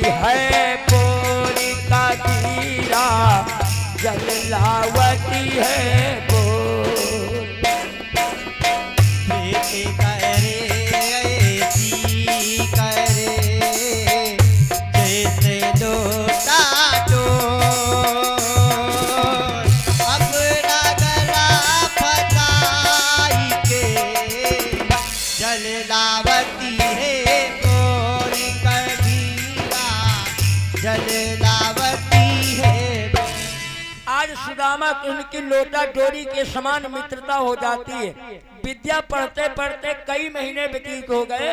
है बोरी का धीरा, जललावती है बोर। बेटे करे ऐसी करे जैसे लोटा डोल, अपना गला फसाई के जललावती है गोरी कबीरा, जललावती है। आज सुदामा कृष्ण की लोटा डोरी के समान मित्रता हो जाती है। विद्या पढ़ते पढ़ते कई महीने व्यतीत हो गए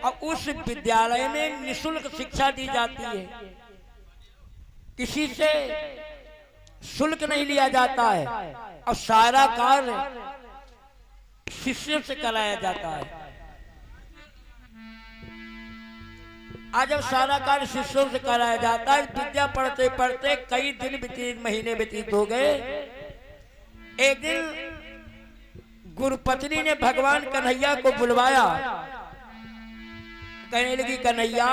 और उस विद्यालय में निःशुल्क शिक्षा दी जाती है। किसी से शुल्क नहीं लिया जाता है और सारा कार्य शिष्य से कराया जाता है। आज जब सारा कार्य शिष्यों से कराया जाता है, विद्या पढ़ते पढ़ते कई दिन व्यतीत महीने व्यतीत हो गए। एक दिन गुरुपत्नी ने भगवान कन्हैया को बुलवाया। कहने लगी, कन्हैया,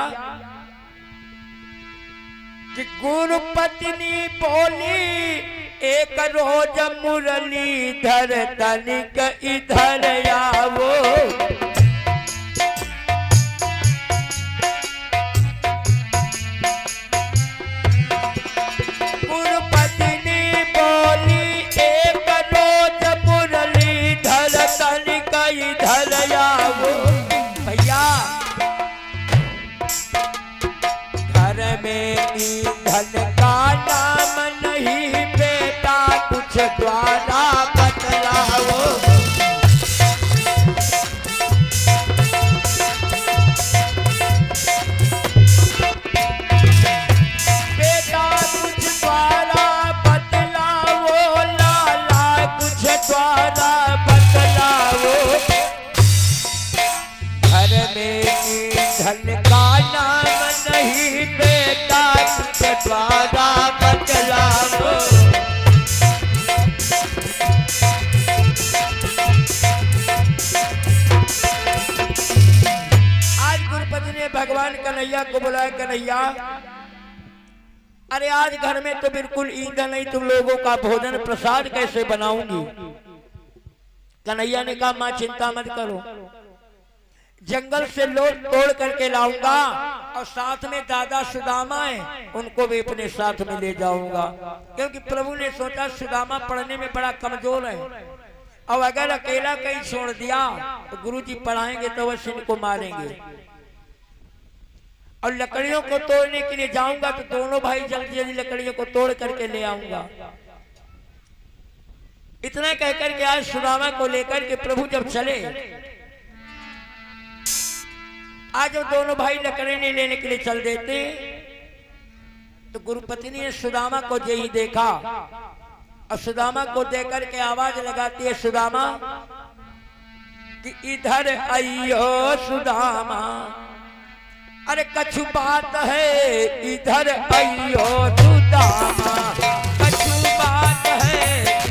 कि गुरुपत्नी बोली, एक रोज मुरलीधर तनिक इधर आवो। भैया, घर में ईंधन का नाम नहीं बेटा, कुछ द्वारा बतलाओ। बेटा कुछ द्वारा बतलाओ, लाला कुछ द्वारा बतलाओ। घर में ईंधन का नाम नहीं बेटा, कुछ द्वारा बतलाओ। आज गुरुपति ने भगवान कन्हैया को बुलाया। कन्हैया, अरे आज घर में तो बिल्कुल ईंधन नहीं, तुम लोगों का भोजन प्रसाद कैसे बनाऊंगी? कन्हैया ने कहा, मां चिंता मत करो, जंगल से लोट तोड़ करके लाऊंगा और साथ में दादा सुदामा है, उनको भी अपने साथ में ले जाऊंगा। क्योंकि प्रभु ने सोचा सुदामा पढ़ने में बड़ा कमजोर है और अगर अकेला कहीं छोड़ दिया तो गुरुजी पढ़ाएंगे तो वह इनको मारेंगे। और लकड़ियों को तोड़ने के लिए जाऊंगा तो दोनों भाई जल्दी जल्दी लकड़ियों को तोड़ करके ले आऊंगा। इतना कहकर के आज सुदामा को लेकर के प्रभु जब चले, आज वो दोनों भाई लकड़ी नहीं लेने के लिए चल देते, तो गुरुपत्नी ने सुदामा को यही देखा और सुदामा को देखकर के आवाज लगाती है, सुदामा, कि इधर आइयो सुदामा। अरे कछु बात है, इधर आइयो सुदामा, कछु बात है,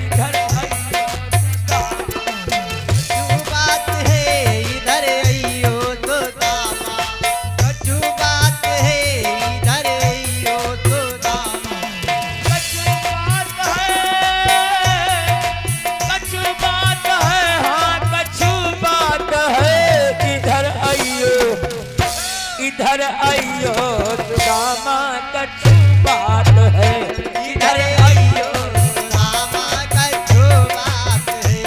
इधर आइयो सुदामा। कछु बात है, इधर आइयो सुदामा, कछु बात है, इधर आइयो सुदामा। कछु बात है, कछु बात है, हाँ कछु बात है, इधर आइयो, इधर आइयो सुदामा, कछु बात है, इधर आइयो सुदामा, कछु बात है,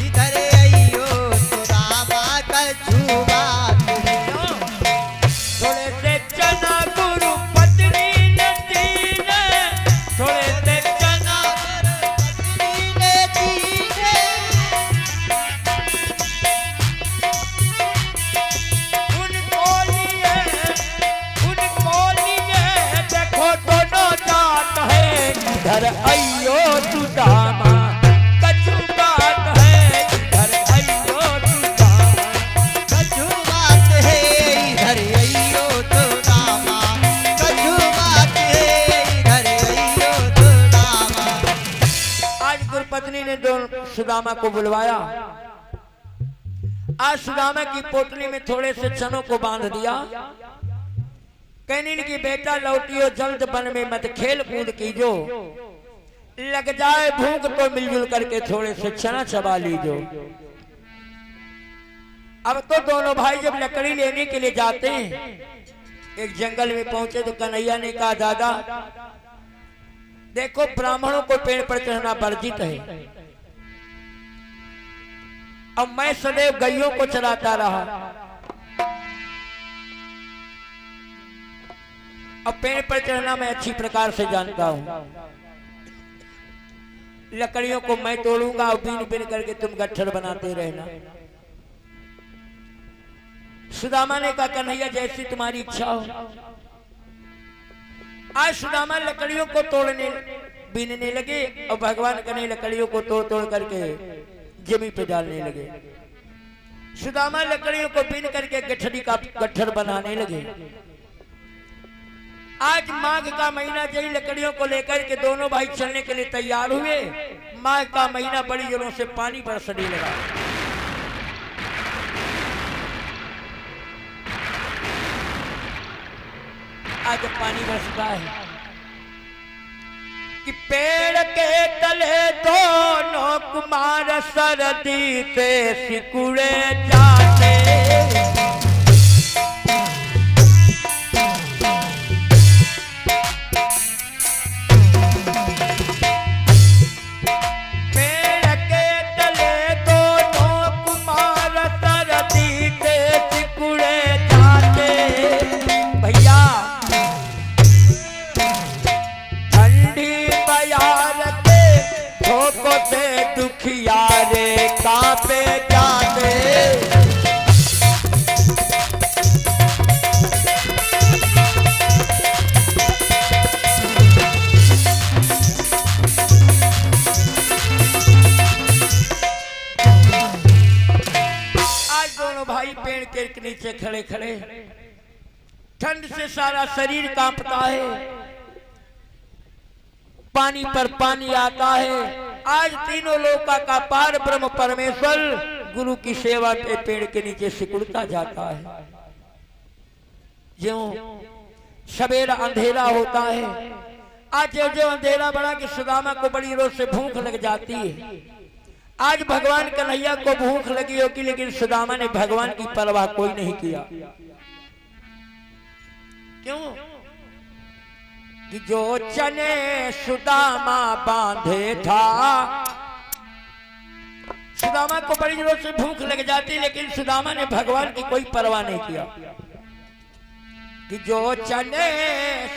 इधर आइयो सुदामा, कछु बात है। थोड़े से चना गुरुपत्नी ने दीने, थोड़े से चना पत्नी ने दीने, उनको लिए देखो दोनों जात है, इधर आइयो सुदामा, कछु बात है, इधर आइयो सुदामा। कछु बात है, इधर आइयो सुदामा, कछु बात है, इधर आइयो सुदामा। आज गुरुपत्नी ने दोनों सुदामा को बुलवाया। आज सुदामा की पोटली में थोड़े से चनों को बांध दिया। कहने लगी बेटा लौटियो जल्द वन में मत खेल कूद कीजो, लग जाए भूख तो मिलजुल करके थोड़े से चना चबा लीजो। अब तो दोनों भाई जब लकड़ी लेने के लिए जाते हैं, एक जंगल में पहुंचे तो कन्हैया ने कहा दादा देखो ब्राह्मणों को पेड़ पर चढ़ना वर्जित है, अब मैं सदैव गायों को चराता रहा, अब पेड़ पर चढ़ना मैं अच्छी प्रकार से जानता हूं, लकड़ियों को मैं तोड़ूंगा और बीन बीन करके तुम गट्ठर बनाते रहना। सुदामा ने कहा कन्हैया जैसी तुम्हारी इच्छा हो। आज सुदामा लकड़ियों को तोड़ने बीनने लगे और भगवान कन्हैया लकड़ियों को तोड़ तोड़ करके जमीन पे डालने लगे। सुदामा लकड़ियों को बीन करके गठरी का गट्ठर बनाने लगे। आज माघ का महीना जही लकड़ियों को लेकर के दोनों भाई चलने के लिए तैयार हुए। माघ का महीना बड़ी जोरों से पानी बरसने लगा। आज पानी बरसता है कि पेड़ के तले दोनों कुमार सरदी से सिकुड़े जाते, दुखियारे कांपे जाते। आज दोनों भाई पेड़ के नीचे खड़े खड़े, ठंड से सारा शरीर कांपता है, पानी पर पानी आता है। आज तीनों लोका का पार ब्रह्म परमेश्वर गुरु की सेवा पे पेड़ के नीचे सिकुड़ता जाता है। ज्यों सवेरा अंधेरा होता है, आज जो अंधेरा बड़ा कि सुदामा को बड़ी रोज से भूख लग जाती है। आज भगवान कन्हैया को भूख लगी होगी, लेकिन सुदामा ने भगवान की परवाह कोई नहीं किया। क्यों कि जो चने सुदामा बांधे था, सुदामा को बड़ी जोरों से भूख लग जाती, लेकिन सुदामा ने भगवान की कोई परवाह नहीं किया कि जो चने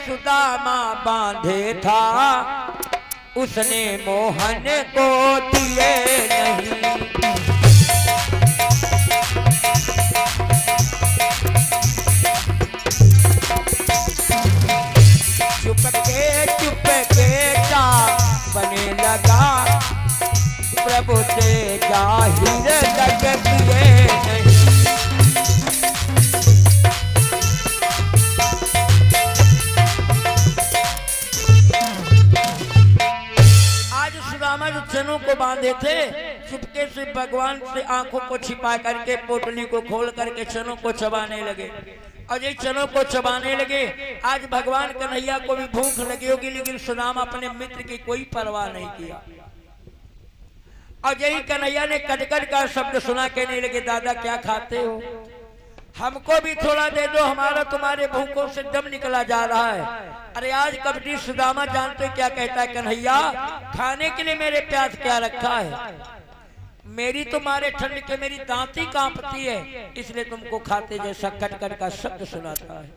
सुदामा बांधे था उसने मोहन को दिए नहीं। चुप के चा बने लगा, प्रभु से जाहिर जगत ये नहीं। आज सुदामा जो चनों को बांधे थे, चुपके से भगवान से आंखों को छिपा करके पोटली को खोल करके चनों को चबाने लगे। और ये चनों को चबाने लगे। आज भगवान कन्हैया को भी भूख लगी होगी, लेकिन सुदामा अपने मित्र की कोई परवाह नहीं किया। और यही कन्हैया ने कटकट का शब्द सुना, कहने लगे दादा क्या खाते हो, हमको भी थोड़ा दे दो, हमारा तुम्हारे भूखों से दम निकला जा रहा है। अरे आज कपटी सुदामा जानते क्या कहता है, कन्हैया खाने के लिए मेरे प्यास क्या रखा है, मेरी तुम्हारे ठंड के मेरी दांती कांपती है, इसलिए तुमको खाते जैसा कटकट का शब्द सुनाता है।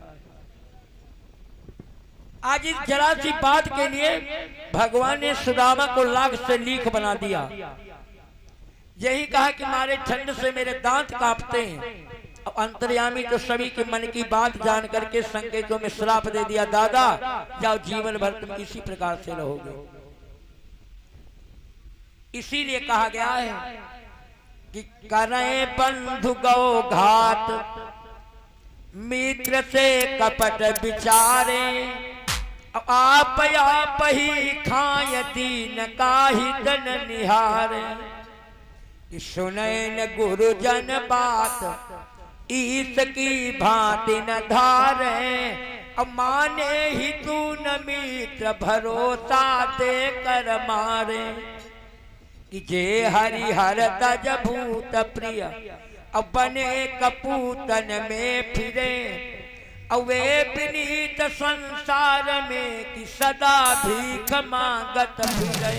आज इस जरा सी बात के लिए भगवान ने सुदामा को लाख से लीख बना दिया। यही कहा कि मारे ठंड से मेरे दांत कांपते हैं। अंतर्यामी तो सभी के मन की बात जान करके संकेतों में श्राप दे दिया, दादा जाओ जीवन भर तुम इसी प्रकार से रहोगे। इसीलिए कहा गया है कि करें बंधु गौ घात, मित्र से कपट विचारे, आप ही खाय दीन काहि दन निहारे। सुने न गुरुजन बात, ईस की भांति न धारे, अब माने ही तू न मित्र भरोसा दे कर मारे कि जे हरिहर तज भूत प्रिय अब बने कपूतन में फिरे अवे विनीत संसार में कि सदा भीख मांगत फिरे।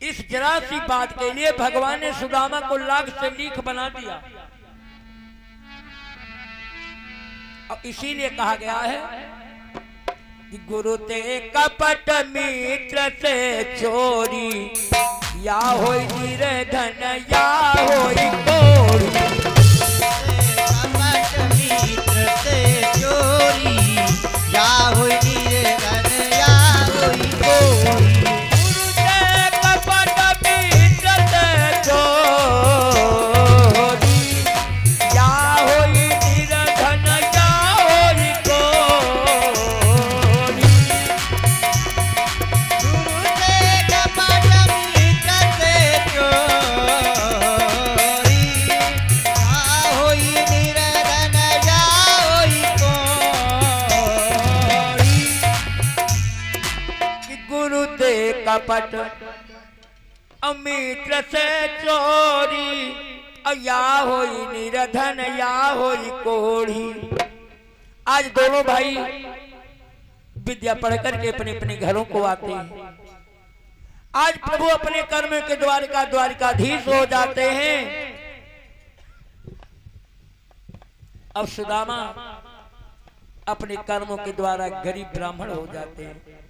इस जरा सी बात के लिए भगवान ने सुदामा को लाख से लीख बना दिया और इसीलिए कहा गया है कि गुरु ते कपट मित्र से चोरी या होई निर्धन या होई कोरी। कपट मित्र से चोरी या होई निर्धन या होई कोरी। कपट मित्र से चोरी या होई निर्धन या होई कोढ़ी। आज दोनों भाई विद्या पढ़ करके अपने अपने घरों को आते हैं। आज प्रभु अपने कर्म के द्वारिकाधीश हो जाते हैं। अब सुदामा अपने कर्मों के द्वारा गरीब ब्राह्मण हो जाते हैं।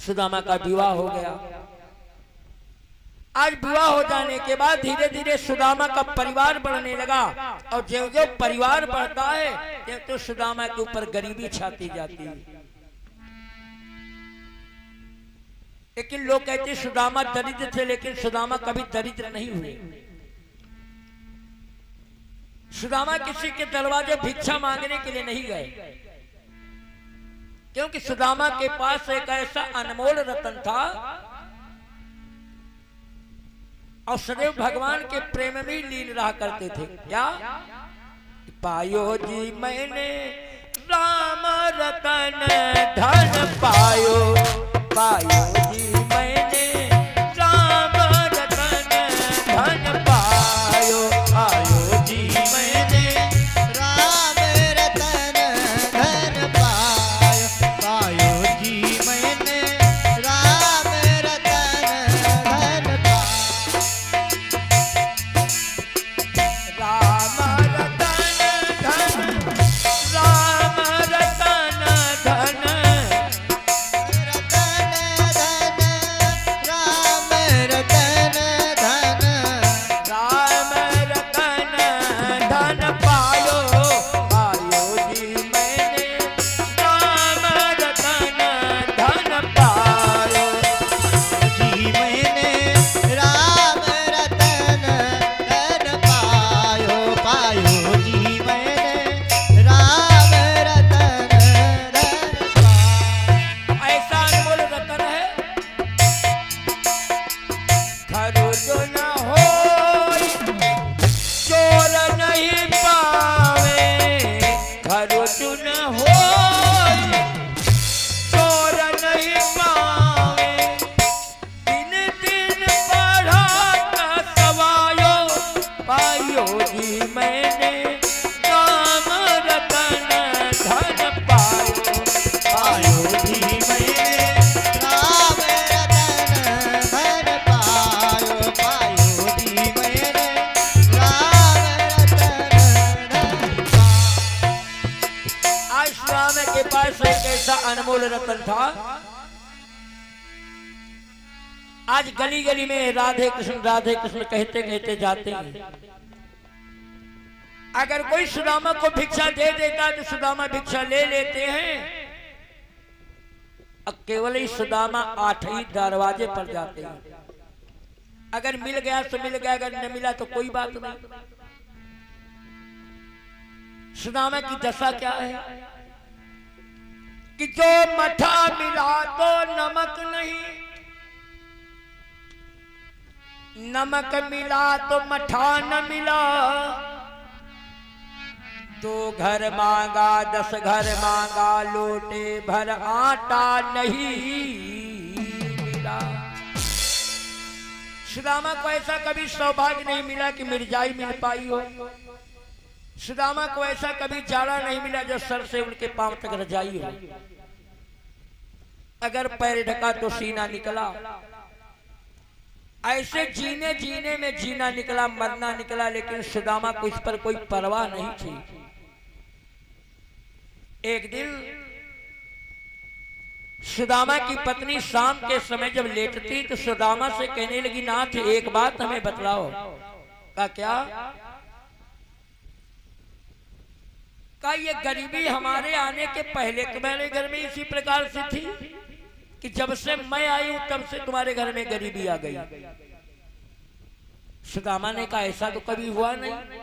सुदामा का विवाह हो गया। आज विवाह हो जाने के बाद धीरे धीरे सुदामा का परिवार बढ़ने लगा और जो जो परिवार बढ़ता है तो सुदामा के ऊपर गरीबी छाती जाती है। लेकिन लोग कहते सुदामा दरिद्र थे, लेकिन सुदामा कभी दरिद्र नहीं हुए। सुदामा किसी के दरवाजे भिक्षा मांगने के लिए नहीं गए, क्योंकि सुदामा के पास एक ऐसा अनमोल रतन था और सदैव भगवान के प्रेम में लीन रहा करते थे। क्या पायो जी मैंने राम रतन धन पायो, पायो जी मैंने राम रतन धन पायो, पायो जी मैंने राम रतन धन पायो, पायो जी मैंने राम रतन धन पायो। राम रतन धन, राम रतन धन, रतन धन, राम रतन धन, राम रतन धन पायो, पायो जी मैंने राम रतन धन पायो। जी मैंने राम रतन धन पायो, पायो जी मैंने राम रतन धन पायो। ऐसा अनमोल रतन है खर्च न होई चोर नहीं पावे, खर्च न होई चोर नहीं पावे, दिन दिन बढ़ाता सवायो, पायो जी मैंने राम रतन धन पायो, पायो जी मैंने राम रतन धन पायो, पायो जी मैंने राम रतन धन पायो। आज राम के पास एक ऐसा अनमोल रतन था। आज गली गली में राधे कृष्ण कहते कहते जाते हैं। अगर कोई सुदामा को भिक्षा दे देता तो सुदामा भिक्षा ले लेते हैं। अब केवल ही सुदामा 8 ही दरवाजे पर जाते हैं। अगर मिल गया तो मिल गया, अगर न मिला तो कोई बात नहीं। सुदामा की दशा क्या है कि जो मठा मिला तो नमक नहीं, नमक मिला तो मठा न मिला, तो घर मांगा 10 घर मांगा, लोटे भर आटा नहीं मिला। सुदामा को ऐसा कभी सौभाग्य नहीं मिला कि मिर्जाई मिल पाई हो। सुदामा को ऐसा कभी जाड़ा नहीं मिला जो सर से उनके पांव तक रजाई हो। अगर पैर ढका तो सीना निकला। ऐसे जीने जीने में जीना निकला, मरना निकला, लेकिन सुदामा को इस पर कोई परवाह नहीं थी। एक दिन सुदामा की पत्नी शाम के समय जब लेटती तो सुदामा से कहने लगी, नाथ एक बात हमें बतलाओ। का क्या? का ये गरीबी हमारे आने के पहले तुम्हारे घर में इसी प्रकार से थी कि जब से मैं आई हूं तब से तुम्हारे घर में गरीबी आ गई? सुदामा ने कहा ऐसा तो कभी हुआ नहीं।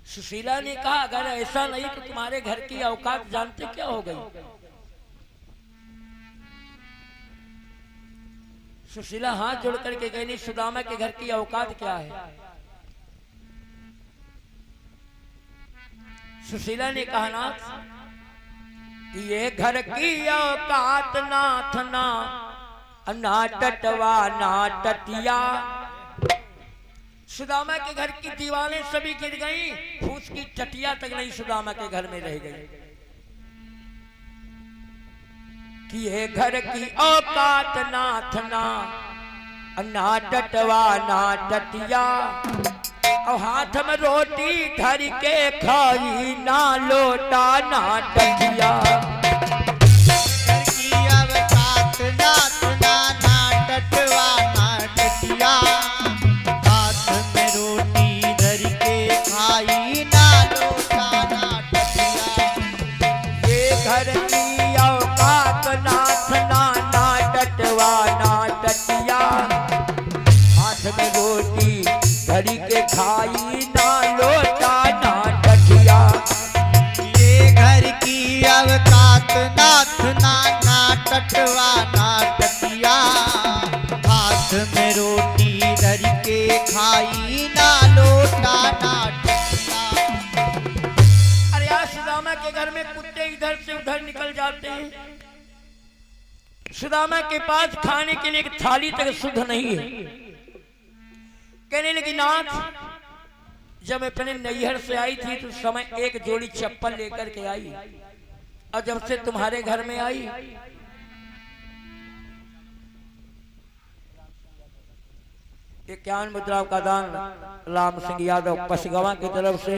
सुशीला ने कहा अगर ऐसा नहीं तो तुम्हारे घर की औकात जानते क्या हो गई? सुशीला हाथ जोड़ करके कहनी, सुदामा के घर की औकात क्या है? सुशीला ने कहा, नाथ ये घर की औकात नाथ ना ना टटवा ना टटिया। सुदामा के घर की दीवारें सभी गिर गईं, फूस की टटिया तक नहीं सुदामा के घर में रह गई। कि ये घर की औकात नाथ ना ना टटवा ना टटिया। और हाथ में रोटी धर के खाई ना लोटा ना टटिया। घर की औकात नाथ ना ना टटवा ना टटिया। हाथ में रोटी धर के खाई ना लोटा ना टटिया। ये घर की औकात नाथ ना ना टटवा ना टटिया। हाथ में रोटी धरी के खाई ना लोटा ना टटिया। ये घर की औकात नाथ ना ना टटवा ना टटिया। हाथ में रोटी धर के खाई ना लोटा ना टटिया। अरे आज सुदामा के घर में कुत्ते इधर से उधर निकल जाते हैं। सुदामा के पास खाने के लिए एक थाली तक शुद्ध नहीं है। कहने लगी, नाथ जब मैं अपने नैहर से आई थी तो समय एक जोड़ी चप्पल लेकर के आई, और जब से तुम्हारे घर में आई इक्यावन मुद्राओं का दान राम सिंह यादव पसगवा की तरफ से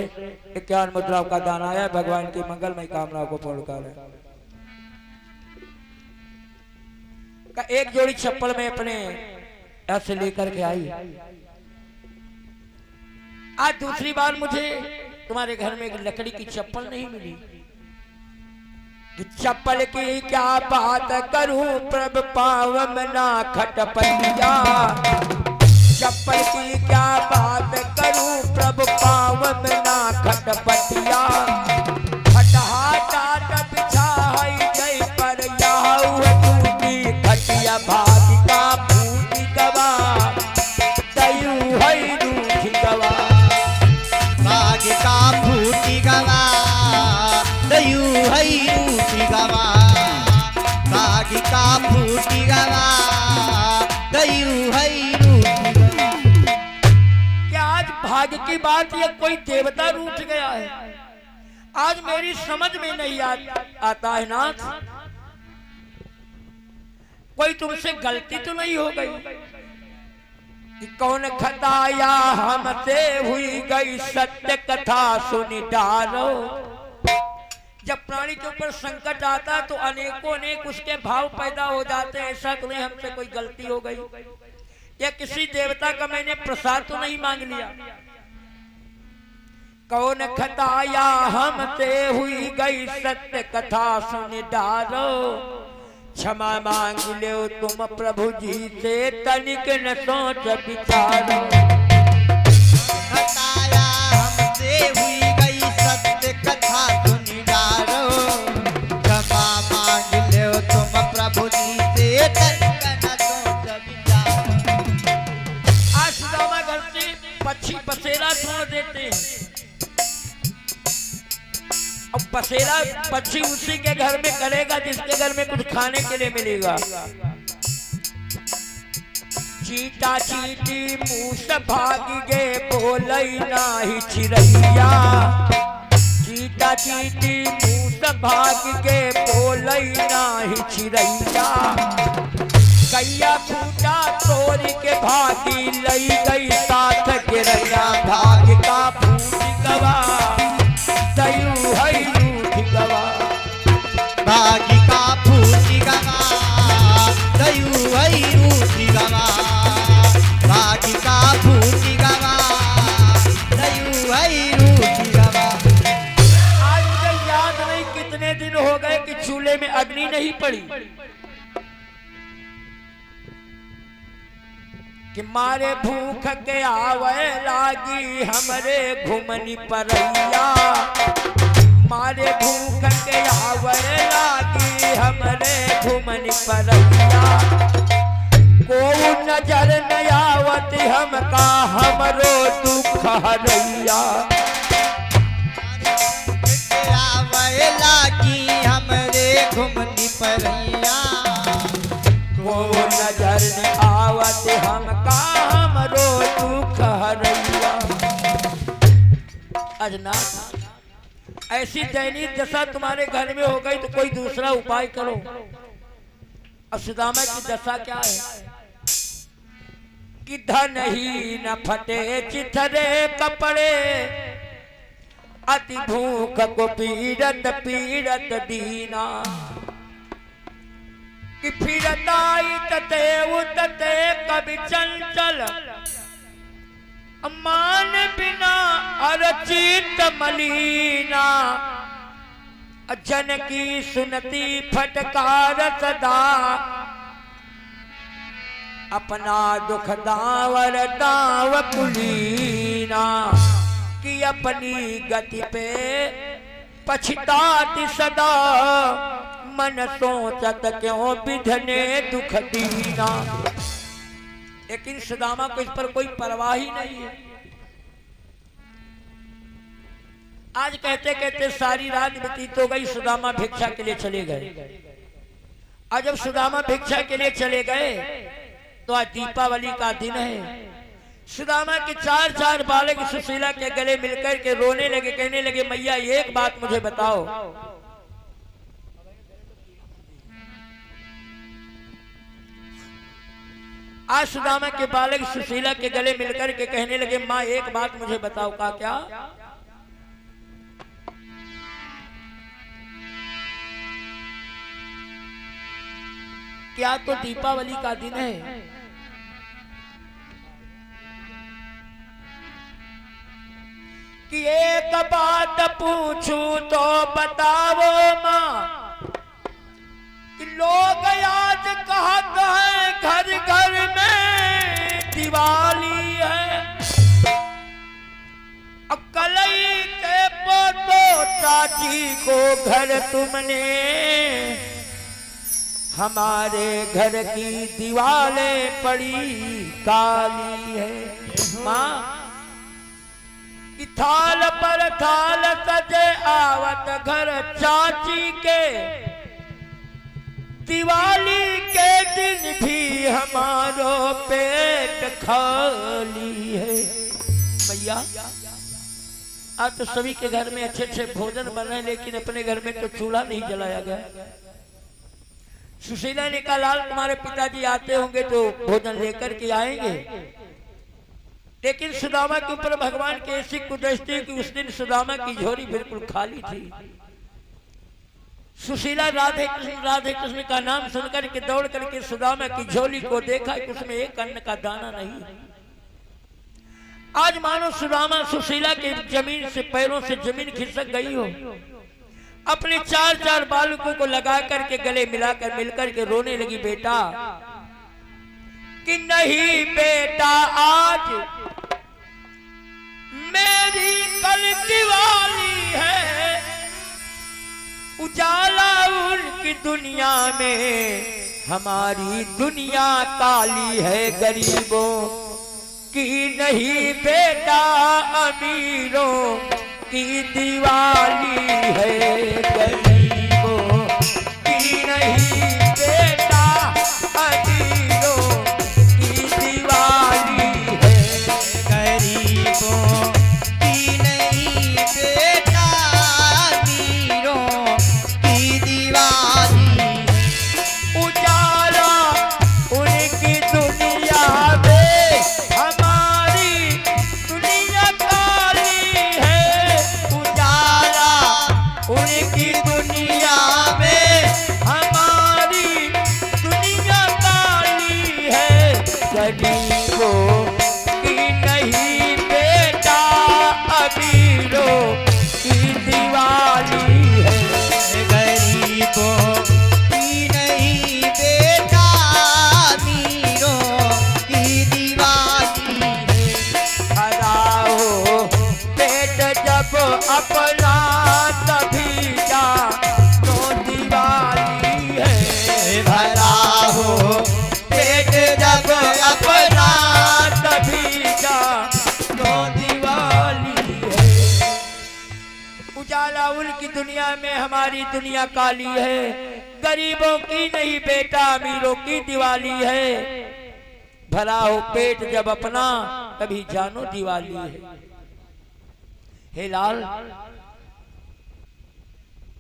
51 मुद्राओं का दान आया। भगवान की मंगलमय कामनाओं को पूर्ण करे। एक जोड़ी चप्पल में अपने ऐसे लेकर के आई। आज दूसरी बार मुझे तुम्हारे घर में एक लकड़ी की चप्पल नहीं मिली। चप्पल की क्या बात करूं प्रभ पावम ना खटपटिया। चप्पल की क्या बात करूं प्रभ पावम ना खटपटिया। खटहाटा बिछा है जय पर याहू टूटी खटिया। भागिका फूटी गवा तयू है रूठी गवा। भागिका फूटी गवा दयू है रूठी गवा। भागिका फूटी गवा दयू है रूठी गवा। क्या आज भाग्य की बात या कोई देवता रूठ गया है? आज मेरी समझ में नहीं आता है नाथ। कोई तुमसे गलती तो नहीं हो गई कि कौन खताया हमसे हुई गई सत्य कथा सुनी डालो। जब प्राणी के ऊपर संकट आता तो अनेकों अनेक उसके भाव पैदा हो जाते हैं। ऐसा तो नहीं हमसे कोई गलती हो गई या किसी देवता का मैंने प्रसाद तो नहीं मांग लिया। कौन खताया हमसे हुई गई सत्य कथा सुन डालो। क्षमा मांग लो तुम प्रभु जी से तनिक न सोच विचारो। खताया हमसे हुई गई सत्य कथा सुनी डालो। क्षमा मांग लो तुम प्रभु जी से तनिक न सोच विचारो। आज सुदामा घर से पक्षी बसेरा छोड़ देते हैं। अब बसेरा पक्षी उसी के घर में करेगा जिसके घर में कुछ खाने के लिए मिलेगा। चीटा चीटी मूस भाग गे बोलई नाही चिरैया। चीटा चीटी मूस भाग गे बोलई नाही चिरैया। कैया खूटा तोड़ के भागी लई गई साथ गिरैया। भाग का फूट गवा दयू है रूठ गवा। भाग का फूट गवा दयू है रूठ गवा। भाग का फूट गवा दयू है रूठ गवा। आज मुझे याद नहीं कितने दिन हो गए कि चूल्हे में अग्नि नहीं पड़ी कि मारे भूख के आवे लागी हमरे घुमनी परैया। मारे भूख के आवे लागी हमरे घुमनी परैया। को नजर न आवत हमका हमरो दुख हरैया। आवे लागी हमरे घुमनी परैया। को नजर न आवत हमका हमरो दुख हरैया। अजना ऐसी दयनीय दशा तुम्हारे घर में हो गई तो कोई दूसरा उपाय करो। अब सुदामा की दशा क्या है कि धन ही न फटे चिथरे कपड़े। अति भूख को पीड़त पीड़त दीना। कि फिरताई तते उतते कभी चंचल। मान बिना अरचित मलीना। जन की सुनती फटकार सदा। अपना दुख दावर दाव कुलीना। कि अपनी गति पे पछताती सदा। मन सोचत क्यों विधने दुख दीना। लेकिन सुदामा को इस पर कोई परवाह ही नहीं है। आज कहते कहते सारी रात व्यतीत हो गई। सुदामा भिक्षा के लिए चले गए। और जब सुदामा भिक्षा के लिए चले गए तो आज दीपावली का दिन है। सुदामा के चार चार बालक सुशीला के गले मिलकर के रोने लगे, कहने लगे मैया एक बात मुझे बताओ। आज सुदामा के बालक सुशीला के गले मिलकर के कहने लगे माँ एक बात मुझे बताओ। का क्या? क्या तो दीपावली का दिन है। कि एक बात पूछूं तो बताओ माँ। कि लोग आज कहते हैं घर घर में दिवाली है। कलई के पोतो चाची को घर तुमने। हमारे घर की दीवारें पड़ी काली है। माँ कि थाल पर थाल सजे आवत घर चाची के। दिवाली के दिन भी हमारो पेट खाली है। भैया आज तो सभी के घर में अच्छे अच्छे भोजन बन रहे हैं लेकिन अपने घर में तो चूल्हा नहीं जलाया गया। सुशीला ने कहा लाल तुम्हारे पिताजी आते होंगे तो भोजन लेकर के आएंगे। लेकिन सुदामा के ऊपर भगवान की ऐसी कुदृष्टि कि उस दिन सुदामा की झोली बिल्कुल खाली थी। सुशीला राधे कृष्ण का नाम सुनकर के दौड़ करके सुदामा की झोली को देखा कि उसमें एक अन्न का दाना नहीं। आज मानो सुदामा सुशीला के जमीन से पैरों से जमीन खिसक गई हो। अपने चार चार बालकों को लगा करके गले मिलाकर मिलकर के रोने लगी बेटा कि नहीं बेटा आज मेरी कल दिवाली है। उजाला उनकी दुनिया में हमारी दुनिया काली है। गरीबों की नहीं बेटा अमीरों की दिवाली है। उनकी दुनिया में हमारी दुनिया काली है। गरीबों की नहीं बेटा अमीरों की दिवाली है। गरीबों की नहीं बेटा अमीरों की दिवाली है। भरा हो पेट जब अपना तभी जानो दिवाली है। भरा हो पेट जब अपना तभी जानो दिवाली है। उजाला उनकी दुनिया में हमारी दुनिया काली है। गरीबों की नहीं बेटा अमीरों की दिवाली है। भरा हो पेट जब अपना तभी जानो दिवाली है। हे लाल,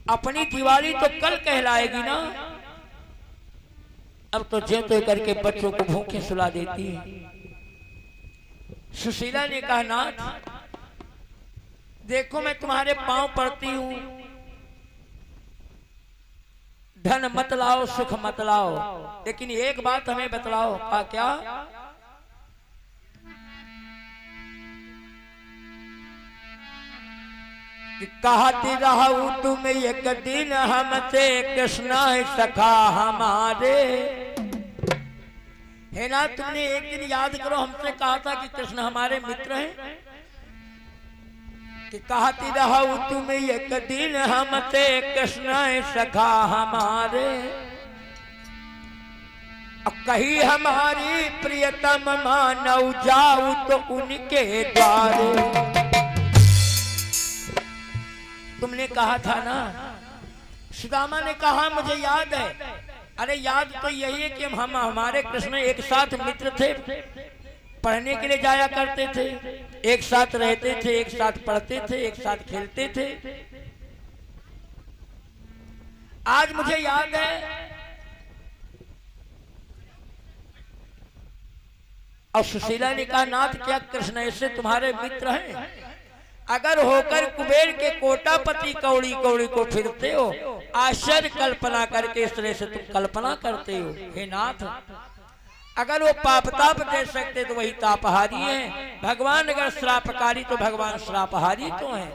अपनी दिवाली तो कल कहलाएगी ना। अब तो जे तो करके बच्चों को भूखे सुला देती है। सुशीला ने कहा नाथ, देखो मैं तुम्हारे पांव पड़ती हूं, धन मत लाओ सुख मत लाओ, लेकिन एक बात हमें बतलाओ। कहा क्या? कि कहती रहूं तुम एक दिन हमसे कृष्ण सखा हमारे। है ना, तुमने एक दिन याद करो हमसे कहा था कि कृष्ण हमारे मित्र हैं। कि कहती रहूं तुम एक दिन हमसे कृष्ण सखा हमारे। अब कही हमारी प्रियतम मानव जाऊं तो उनके द्वारे। तुमने कहा था ना। सुदामा ने कहा मुझे याद है। अरे याद तो यही है कि हम हमारे कृष्ण एक साथ मित्र थे, पढ़ने के लिए जाया करते थे, एक साथ रहते थे, एक साथ पढ़ते थे, एक साथ खेलते थे। आज मुझे याद है। और सुशीला ने कहा नाथ, क्या कृष्ण ऐसे तुम्हारे मित्र हैं? अगर होकर कुबेर के कोटापति कौड़ी कौड़ी को फिरते हो, आश्चर्य कल्पना करके इस तरह से तुम कल्पना करते हो। हे नाथ, अगर वो पाप ताप दे सकते तो वही तापहारी हैं। भगवान अगर श्रापकारी तो भगवान श्रापहारी तो हैं।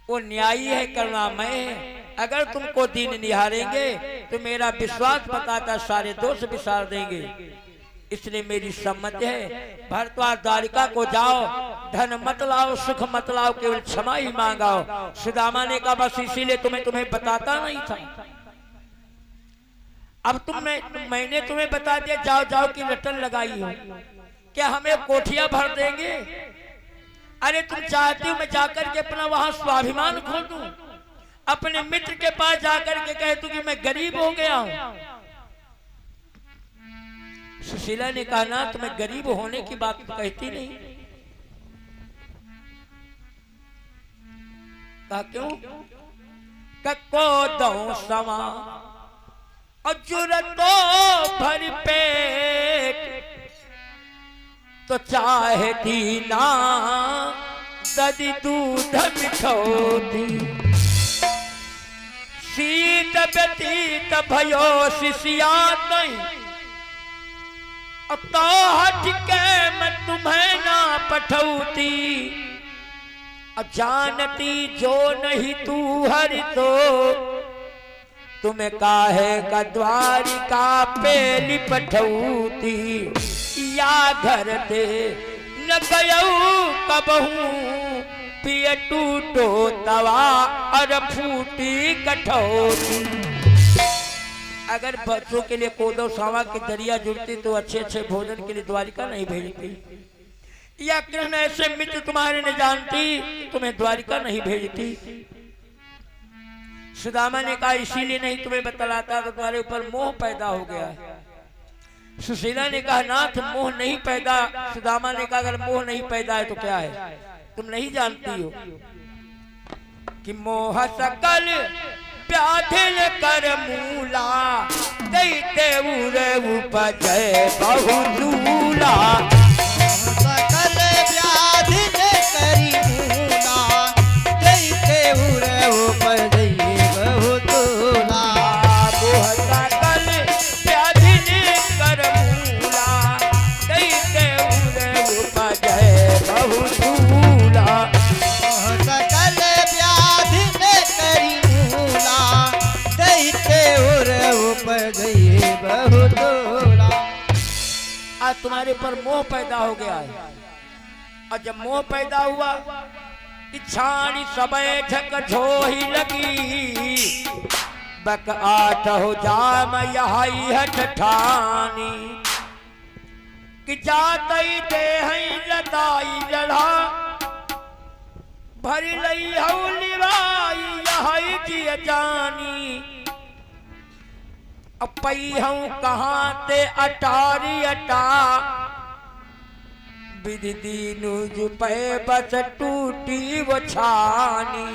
वो न्यायी है, करुणामय है। अगर तुमको दीन निहारेंगे तो मेरा विश्वास बताता सारे दोष विसार देंगे। इसलिए मेरी सम्मति है, भरद्वाज द्वारिका को जाओ, धन मत लाओ सुख मत लाओ, केवल क्षमा ही मांगाओ। सुदामा ने कहा बस इसीलिए तुम्हें बताता नहीं था। अब मैंने तुम्हें बता दिया, जाओ जाओ की रटन लगाई हो। क्या हमें कोठियां भर देंगे? अरे तुम चाहती हो मैं जाकर के अपना वहां स्वाभिमान खो दूं, अपने मित्र के पास जाकर के कह दूं कि मैं गरीब हो गया हूं। सुशीला ने कहा ना, तुम्हें गरीब होने की बात कहती नहीं। कहा क्यों? कको दो समा और जुरतो भर पेट तो चाहती ना ददी दूध मिठौती। शीत व्यतीत भयो शिष्या नहीं, तो हट के मैं तुम्हें ना पठौती। जानती जो नहीं तू हरि तो तुम्हें काहे का द्वारिका पेली पठौती। या घर दे न गयऊ कबहू पिय टूटो तवा और फूटी कठौती। अगर बच्चों के लिए कोदो सावा के दरिया जुड़ती तो अच्छे अच्छे भोजन के लिए द्वारिका नहीं भेजती। या कृष्ण ऐसे मित्र तुम्हारे ने जानती तुम्हें द्वारिका नहीं भेजती। सुदामा ने कहा इसीलिए नहीं तुम्हें बतलाता तो तुम्हारे ऊपर मोह पैदा हो गया है। सुशीला ने कहा नाथ मोह नहीं पैदा। सुदामा ने कहा अगर मोह नहीं पैदा है तो क्या है? तुम नहीं जानती हो कि मोह सकल व्याधिल कर मूला दैते उरे उपजय बहुलूला। सकल व्याधिल करी मूला दैते उरे आज तुम्हारे पर मोह पैदा हो गया है। और जब मोह पैदा हुआ कि छाड़ी सबे झक झोही लगी, बक आठ हो जाम यहाई हठ ठानी, कि जातई दे हई लदाई लड़ा, भरी लई हऊ लिवाई यहाई जिय जानी, अपई हूँ कहाँ ते अटारी अटा, विधि दीनु जुपे बस टूटी वो छानी,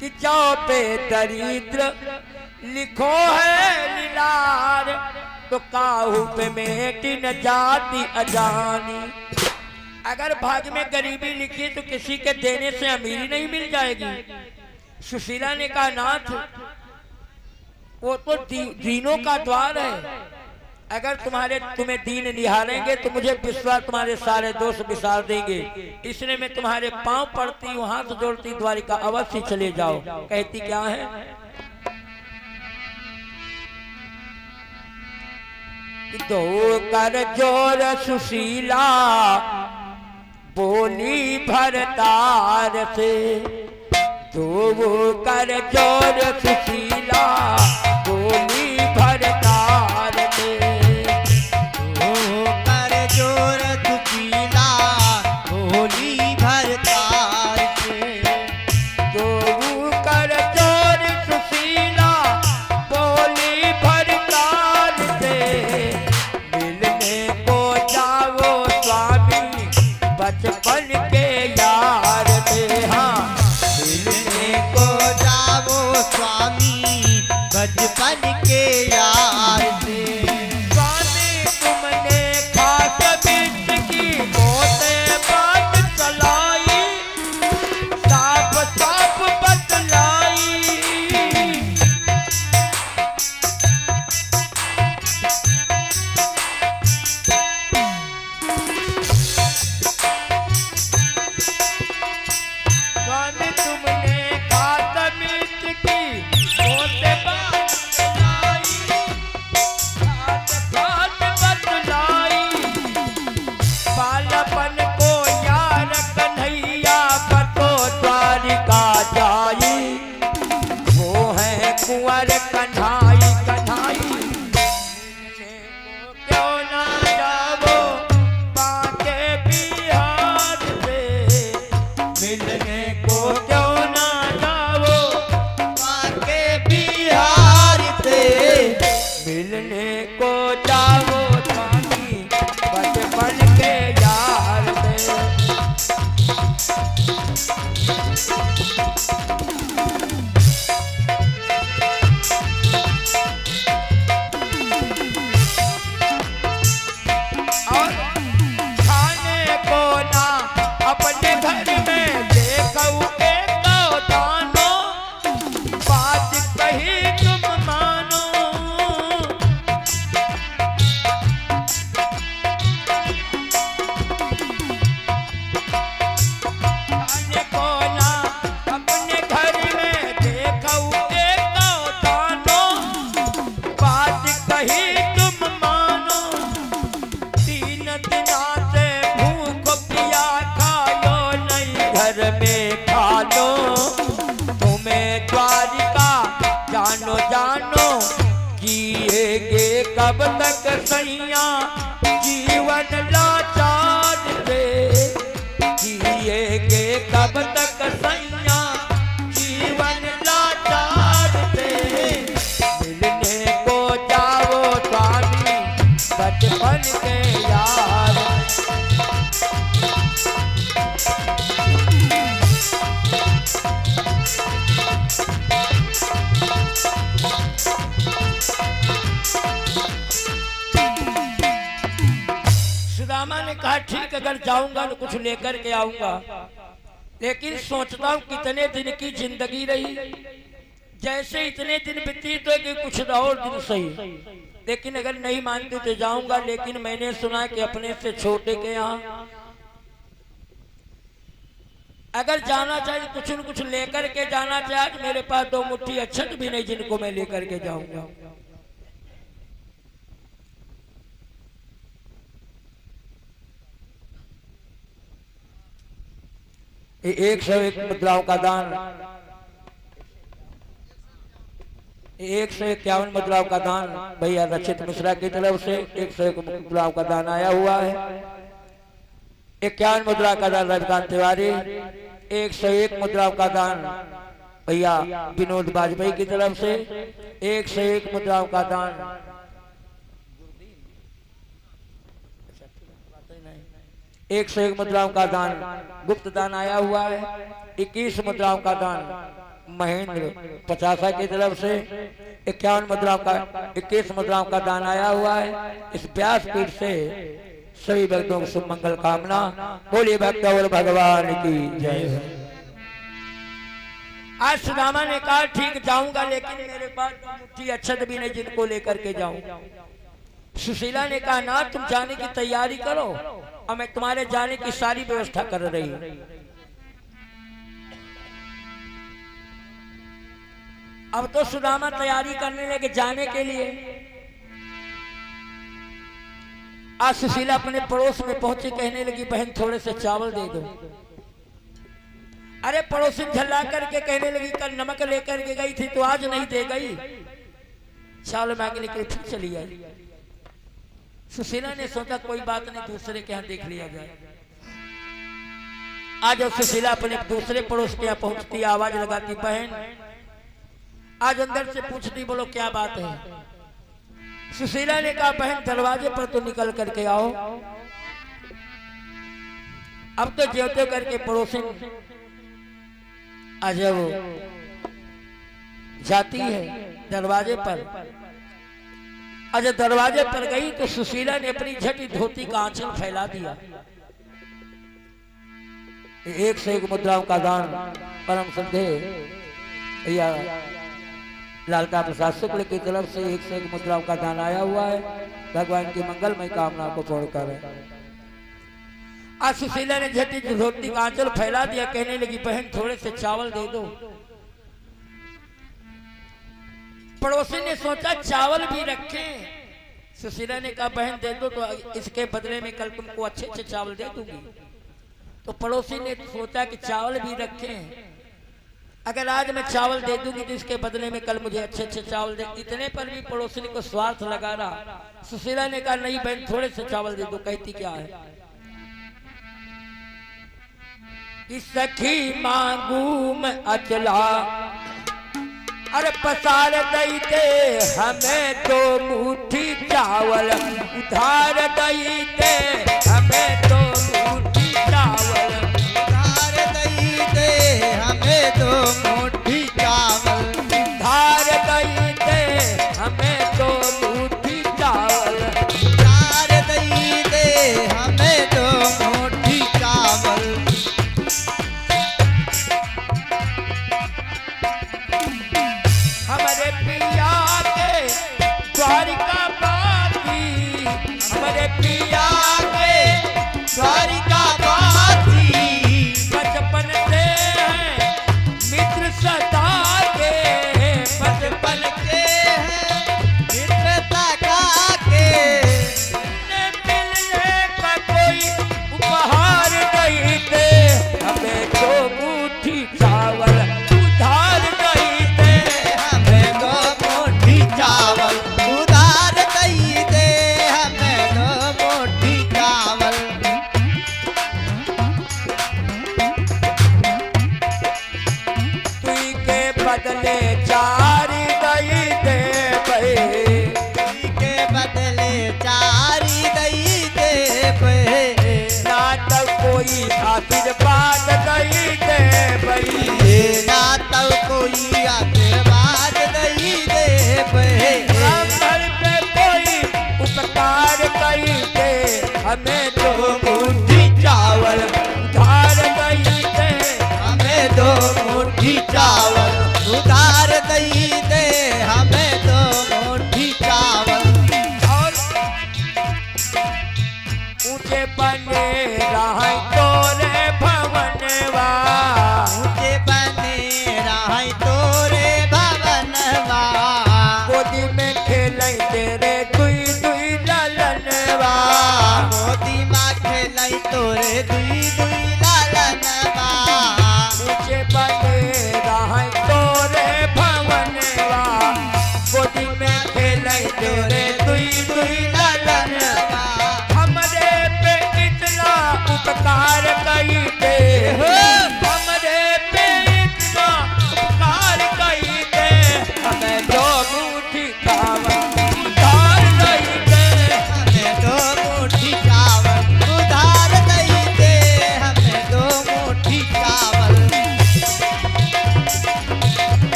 कि चौपे दरिद्र लिखो है लीलार, तो काहू पे मेटी न जाती अजानी। अगर भाग्य में गरीबी लिखी तो किसी के देने से अमीरी नहीं मिल जाएगी। सुशीला ने कहा नाथ वो तो दीनों का द्वार है, अगर तुम्हें दीन निहारेंगे तो मुझे विश्वास तुम्हारे सारे दोष विसार देंगे, इसलिए मैं तुम्हारे पांव पड़ती हूँ, हाथ जोड़ती, द्वारिका अवश्य चले जाओ। कहती क्या है, दो कर जोर सुशीला बोली भरतार से, दो कर जोर सुशीला बोली भरतार से, दो कर जोर सुशीला बोली भरतार से, दो कर जोर सुशीला बोली भरतार से, मिलने को जाओ स्वामी बचपन के यार से। हाँ, मिलने को जाओ स्वामी बचपन के यार से। स्वामी तुमने खास बीच की मोते बात चलाई, साफ साफ बतलाई, स्वामी तुमने खास बीच की मोते बात चलाई, साथ साथ बतलाई, बालपन को यार कन्हैया बतो द्वारिका जाई, वो है कुंवर कन्हाई कन्हाई, क्यों ना जावो बांके बिहार से, मिलने को क्यों ना जावो बांके बिहार से, मिलने को जाओ स्वामी बचपन के यार से। और खाने को ना अपने घर में देखो एक दानो, बात कही तुम मानो, खाने को ना अपने घर में देखो एक दानो, बात कही तुम मानो, तीन दिना से भूख पिया खायो नहीं घर में खा लो, तुम्हें द्वारिका जानो जानो, जिएगे कब तक सैया जीवन लाचार से, जिएगे कब तक सैया जीवन लाचार से, मिलने को जाओ स्वामी बचपन के यार। सुदामा ने कहा ठीक अगर जाऊंगा तो कुछ लेकर के आऊंगा, लेकिन सोचता हूं कितने दिन की जिंदगी रही, जैसे इतने दिन व्यतीत हो कि कुछ और दिन सही, लेकिन अगर नहीं मानती तो जाऊंगा, लेकिन मैंने सुना कि अपने से छोटे के यहाँ अगर जाना चाहिए कुछ न कुछ लेकर के जाना चाहिए। मेरे पास दो मुट्ठी अक्षत भी नहीं जिनको मैं लेकर के जाऊंगा। 101 मुद्राओं का दान, 151 मुद्राओं का दान भैया रक्षित मिश्रा की तरफ से 101 मुद्राओं का दान आया हुआ है। 51 मुद्रा का दान रजकांत तिवारी, 101 मुद्राओं का दान भैया विनोद वाजपेयी की तरफ से, 101 मुद्राओं का दान 101 मुद्राओं का दान गुप्त दान आया हुआ है। 21 मुद्राओं का दान महेंद्र 50 की तरफ से, 51 मुद्राओं का 21 मुद्राओं का दान आया हुआ है। इस व्यासपीठ से सभी भक्तों को शुभ मंगल कामना। बोलिए भक्त और भगवान की जय। आज सुदामा ने कहा ठीक जाऊंगा, लेकिन मेरे पास मुट्ठी अक्षत भी नहीं जिनको लेकर के जाऊं। सुशीला ने कहा ना, तुम जाने की तैयारी करो और मैं तुम्हारे जाने की सारी व्यवस्था कर रही हूं। अब तो सुदामा तैयारी करने लगे जाने के लिए। आज सुशीला अपने पड़ोस में पहुंची, कहने लगी बहन थोड़े से चावल दे दो। अरे पड़ोसी झल्ला करके कहने लगी कल नमक लेकर के गई थी तो आज नहीं दे गई, चावल मांगने के लिए फिर चली आई। सुशीला ने सोचा कोई बात नहीं, दूसरे के यहाँ देख लिया जाए। आज जब सुशीला अपने दूसरे पड़ोस के यहाँ पहुंचती, आवाज लगाती बहन, आज अंदर से पूछती बोलो क्या बात है। सुशीला ने कहा बहन दरवाजे पर तो निकल करके आओ। अब तो ज्योते करके पड़ोसी आज जाती है दरवाजे पर। आज दरवाजे पर गई तो सुशीला ने अपनी झटी धोती का आंचल फैला दिया। 101 मुद्राओं का दान परम श्रद्धेय भैया लालता प्रसाद शुक्ल की तरफ से 101 मुद्राओं का दान आया हुआ है। भगवान की मंगलमय कामना को पूर्ण करे। आज सुशीला ने झटी धोती का आंचल फैला दिया, कहने लगी बहन थोड़े से चावल दे दो। पड़ोसी ने सोचा चावल भी रखे। सुशीला ने कहा बहन दे दो तो इसके बदले में कल तुमको अच्छे अच्छे चावल दे दूंगी। तो पड़ोसी ने सोचा कि चावल भी रखे, अगर आज मैं चावल दे दूंगी तो इसके बदले में कल मुझे अच्छे अच्छे चावल दे। इतने पर भी पड़ोसी को स्वार्थ लगा रहा। सुशीला ने कहा नहीं बहन थोड़े से चावल दे दो। कहती क्या है कि सखी मांगू मैं अचला, अरे पसार दई दे हमें तो मुट्ठी चावल, उधार दई दे हमें तो मुट्ठी चावल, उधार दई दे हमें तो मुट्ठी चावल, उधार दई दे हमें तो मुट्ठी चावल, उधार दई दे हमें तो मुट्ठी चावल। हमारे पिया के द्वारिका बाती, हमारे पिया के द्वारिका बाती, बचपन से हैं मित्र सदा के, बचपन के हैं मित्रता का के, ने मिलने का कोई उपहार नहीं दे हमें तो मुट्ठी चावल, उधार नहीं दे हमें दो मुट्ठी चावल, उधार दई दे हमें दो मुट्ठी चावल। तुई के बदले चारी दई दे भाई, के बदले चारी दई दे पे, ना तो कोई आशीर्वाद दई दे भाई, ना तो कोई आशीर्वाद दई दे पे, घर पे कोई उपकार कई दे हमें तो मुट्ठी चावल, उधार दई दे हमें दो मुट्ठी चावल, उधार दई दे हमें दो मुट्ठी चावल। और ऊंचे बने रहे तोरे भवनवा, ऊंचे बने रहे तोरे भवनवा, गोदी में खेलै तेरे दुई दुई ललनवा, मोती माँ खेलै तोरे दुई दुई लालनवा,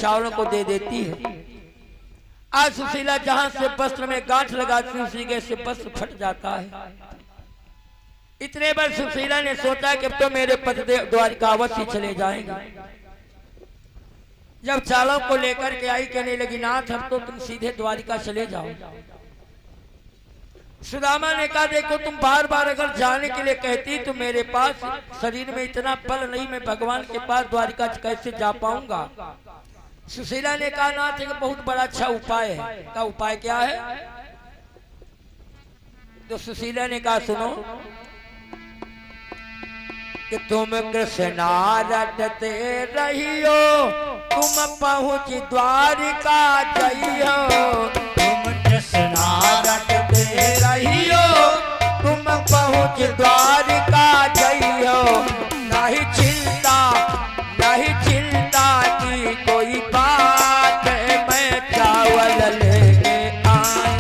चावलों को दे देती है। आज सुशीला जहां से वस्त्र में गांठ लगाती उसी के से वस्त्र फट जाता है। इतने बार सुशीला ने सोचा कि अब तो मेरे पतिदेव द्वारिकावत ही चले जाएंगे। जब चावलों को लेकर के आई, कहने लगी नाथ अब तो तुम सीधे द्वारिका चले जाओ। सुदामा ने कहा देखो तुम बार बार अगर जाने के लिए कहती तो मेरे पास शरीर में इतना बल नहीं, मैं भगवान के पास द्वारिका कैसे जा पाऊंगा। सुशीला ने कहा नाथ एक बहुत बड़ा अच्छा उपाय है। का उपाय क्या है? तो सुशीला ने कहा सुनो कि तुम कृष्णा रटते रहियो, तुम पहुंच द्वारिका जइयो। तुम कृष्णा रटते रहियो, तुम पहुंच द्वारिका जइयो। नहीं चिंता की कोई बात, मैं चावल लेके आई।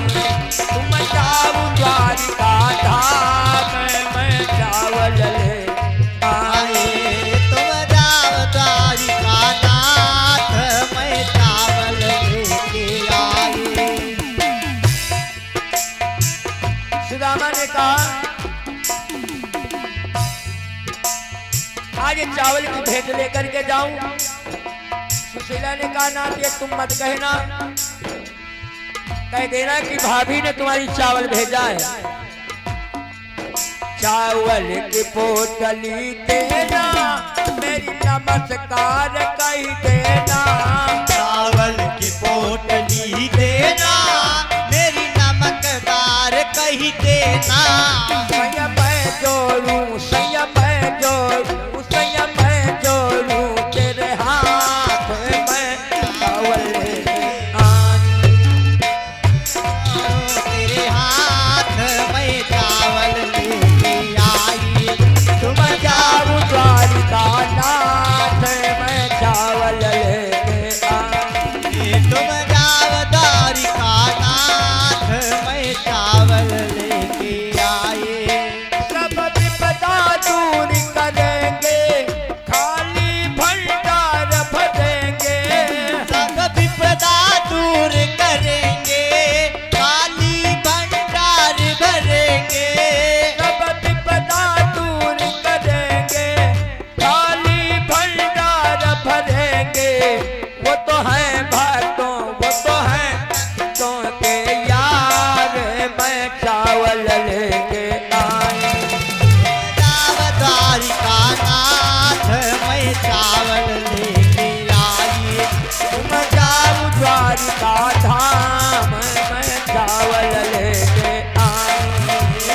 तुम जाओ द्वारिका धाम, मैं चावल ले आए। तुम जाओ द्वारिका नाथ, मैं चावल लेके आए। सुदामा ने कहा आज चावल की भेंट लेकर के जाऊं। सुशीला ने कहा नाथ ये तुम मत कहना, कह देना कि भाभी ने तुम्हारी चावल भेजा है। चावल की पोटली देना, मेरी नमस्कार कही देना। चावल की पोटली देना, मेरी नमकदार कही देना। संयम जोड़ू, संयम जोड़ू, संयम जोड़ू, तेरे हाथ में चावल लेके आई। तेरे हाथ में चावल लेके आई। तुम जाऊं द्वारिका नाथ, मैं चावल लेके आई। तुम जाओ द्वारिका नाथ, मैं चावल लेके आए। सब विपदा दूर करेंगे, खाली भंडार भरेंगे। सब विपदा दूर करेंगे, खाली भंडार भरेंगे। सब विपदा दूर करेंगे, खाली भंडार भरेंगे। वो तो है भक्तों, वो तो है भक्तों के यार, मैं चावल लेके आई। जाओ द्वारिका नाथ, मैं चावल लेके आई। तुम जाओ द्वारिका धाम, मैं चावल लेके आई।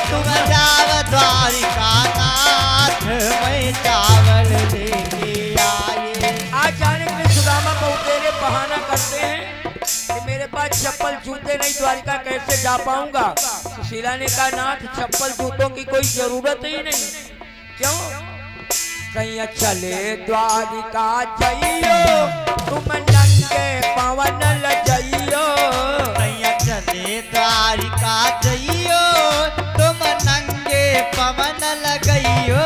तुम जाओ द्वारिका नाथ, मैं चावल लेके आए। आज जाने के लिए सुदामा बहुतेरे बहाना करते हैं कि मेरे पास चप्पल जूते नहीं, द्वारिका कैसे जा पाऊंगा। सुशीला ने कहा नाथ चप्पल जूतों की कोई जरूरत ही नहीं। क्यों? सैया चले द्वारिका जइयो, तुम नंगे पवन लजइयो। मैया चले द्वारिका जइयो, तुम नंगे पवन लगइयो।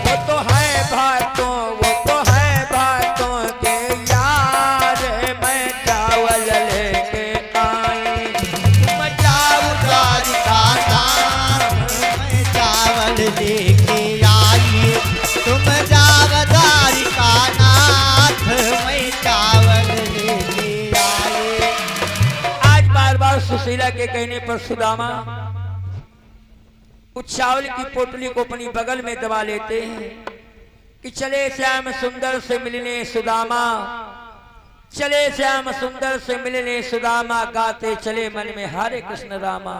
वो तो है भक्तों, वो तो है भक्तों के यार, मैं चावल लेके आई। तुम जाओ द्वारिका धाम, मैं चावल लेके आई। तुम जाओ द्वारिका नाथ, मैं चावल लेके आए। आज बार बार सुशीला के कहने पर सुदामा उस चावल की पोटली को अपनी बगल में दबा लेते हैं कि चले श्याम सुंदर से मिलने सुदामा, चले श्याम सुंदर से मिलने सुदामा। गाते चले मन में हरे कृष्ण रामा।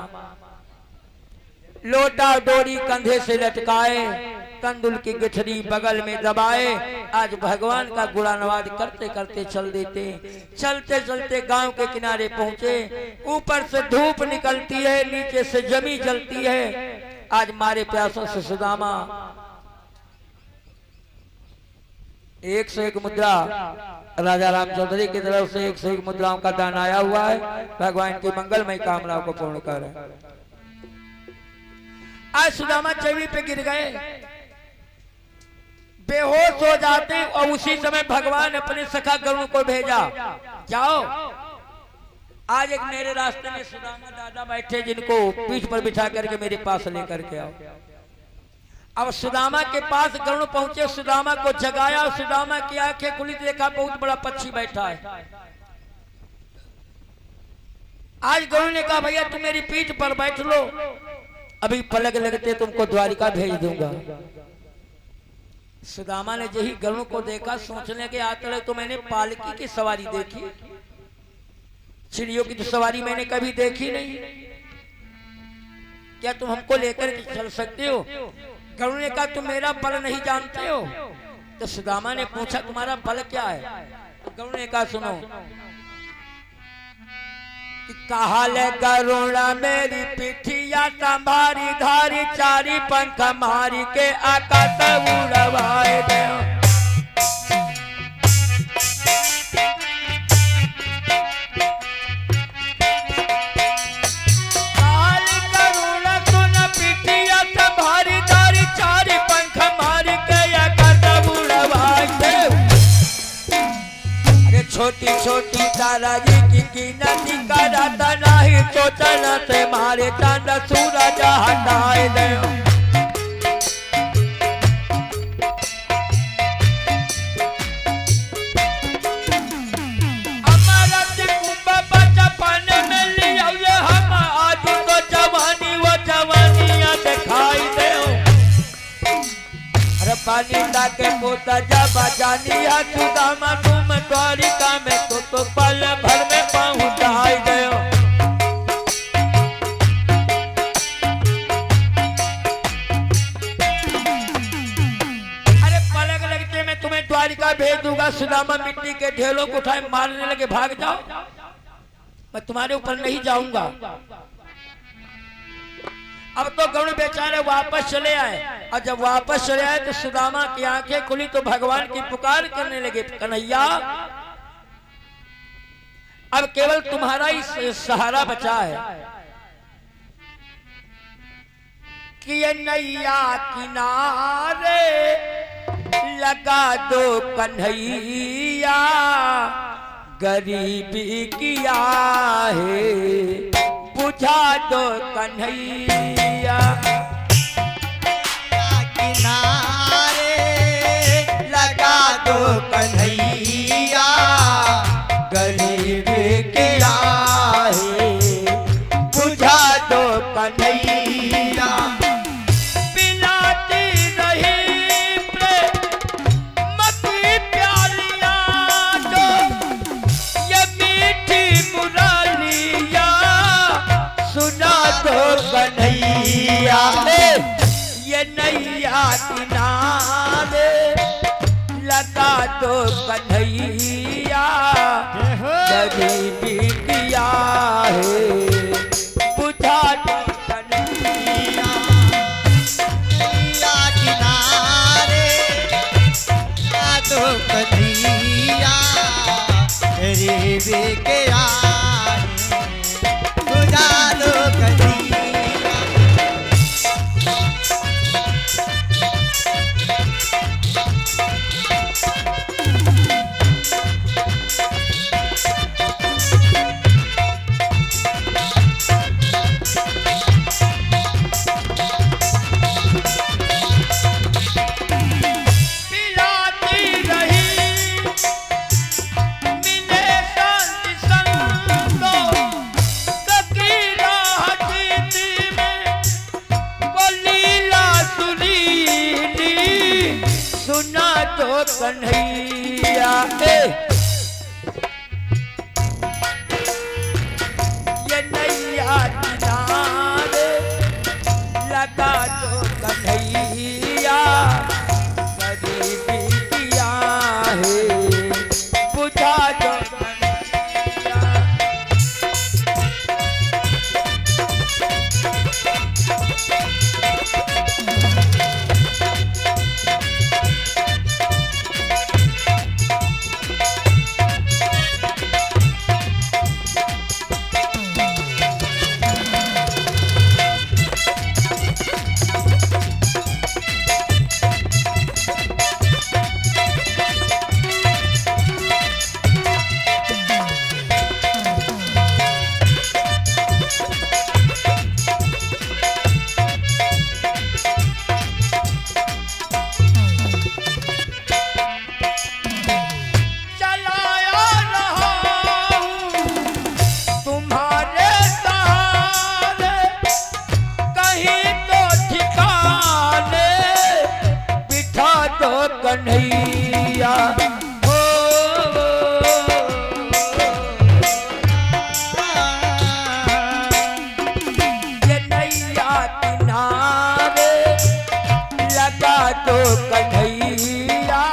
लोटा डोरी कंधे से लटकाए, कंदुल की गठरी बगल में दबाए। आज भगवान का गुणानुवाद करते करते चल देते। चलते चलते गांव के किनारे पहुंचे। ऊपर से धूप निकलती है, नीचे से जमी जलती है। आज मारे प्यासों से सुदामा 101 मुद्रा राजा राम चौधरी की तरफ से 101 मुद्राओं का दान आया हुआ है। भगवान की मंगलमय कामनाओं को पूर्ण करें। आज सुदामा चौबी पे गिर गए। बेहोश हो जाते और उसी समय भगवान अपने सखा गरुड़ को भेजा, जाओ आज एक मेरे रास्ते में सुदामा दादा बैठे जिनको पीठ पर बिठा करके मेरे पास लेकर के आओ। अब सुदामा के पास गरुड़ पहुंचे, सुदामा को जगाया, सुदामा की आंखें खुली, देखा बहुत बड़ा पक्षी बैठा है। आज गरुड़ ने कहा भैया तुम मेरी पीठ पर बैठ लो, अभी पलक लगते तुमको द्वारिका भेज दूंगा। सुदामा ने यही गरुड़ को देखा, सोचने के आते तो मैंने पालकी की सवारी देखी, चिड़ियों की तो सवारी मैंने कभी देखी नहीं, क्या तुम हमको लेकर के चल सकते हो? गरुड़ ने कहा तुम मेरा बल नहीं जानते हो? तो सुदामा ने पूछा तुम्हारा बल क्या है? तो गरुड़ ने कहा सुनो, कहा ले गरुड़ा मेरी पिठिया संभारी धारी, चारी पंख मारी के आकाश उड़वाए दे। छोटी छोटी तारा जी की नदी का राता नहीं, तो चलना से मारे चांद सूरज हटाए दे। हमारा कुंभा बचपन में लिया हम, आज तो जवानी वो जवानियां दिखाई दे। अरे पानी लाके पोता जब जानिया सुदामा तुम द्वारिका में तो पल भर में पहुंचाई गयो। अरे पलक लगते मैं तुम्हें द्वारिका भेज दूंगा। सुदामा मिट्टी के ढेलों को उठाए मारने लगे, भाग जाओ, मैं तुम्हारे ऊपर नहीं जाऊंगा। अब तो गरुड़ बेचारे वापस चले आए, और जब वापस चले आए तो सुदामा की आंखें खुली तो भगवान की पुकार करने लगे, कन्हैया अब केवल तुम्हारा ही सहारा बचा है कि ये नैया किनारे लगा दो कन्हैया, गरीबी किया है बुझा दो कन्हैया। किनारे लगा दो कन्हैया, गरीब किया है बुझा दो कन्हैया। पिलाती रही प्रेम की प्यालियां तो ये मीठी मुरलिया, सुना दो कन्हैया ये नैया किनारे लगा दो कन्हैया, गरीबी किया है बुझा दो कन्हैया। किनारे लगा दो कन्हैया, गरीब किया बुझा दो कन्हैया। कन्हैया ये नैया किनारे लगा दो कन्हैया, गरीबी किया है बुझा दो कन्हैया। कन्हैया हो ये नैया किनारे लगा दो कन्हैया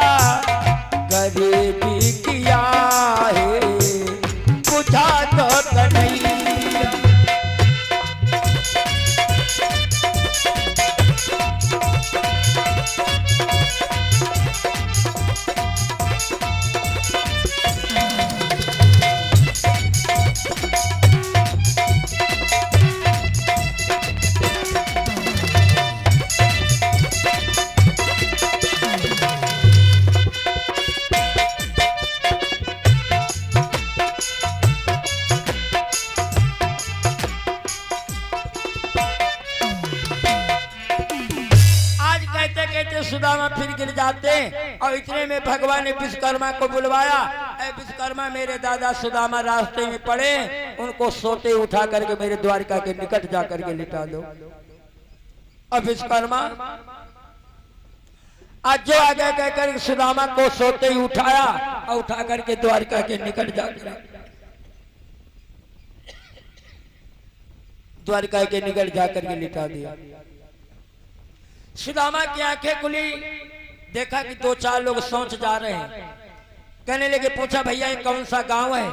गरीबी किया है बुझा दो कन्हैया। सुदामा फिर गिर जाते और इतने में भगवान ने विश्वकर्मा को बुलवाया। ऐ विश्वकर्मा मेरे दादा सुदामा रास्ते में पड़े, उनको सोते उठा करके मेरे द्वारिका के निकट जा करके लिटा दो। अब विश्वकर्मा आज जो आगे कहकर सुदामा को सोते ही उठाया और उठा करके द्वारिका के निकट जाकर द्वारिका के निकट जाकर के लिटा दिया। सुदामा की आंखें खुली, देखा कि दो चार लोग सोच जा रहे हैं। कहने लगे पूछा भैया ये कौन सा गांव है?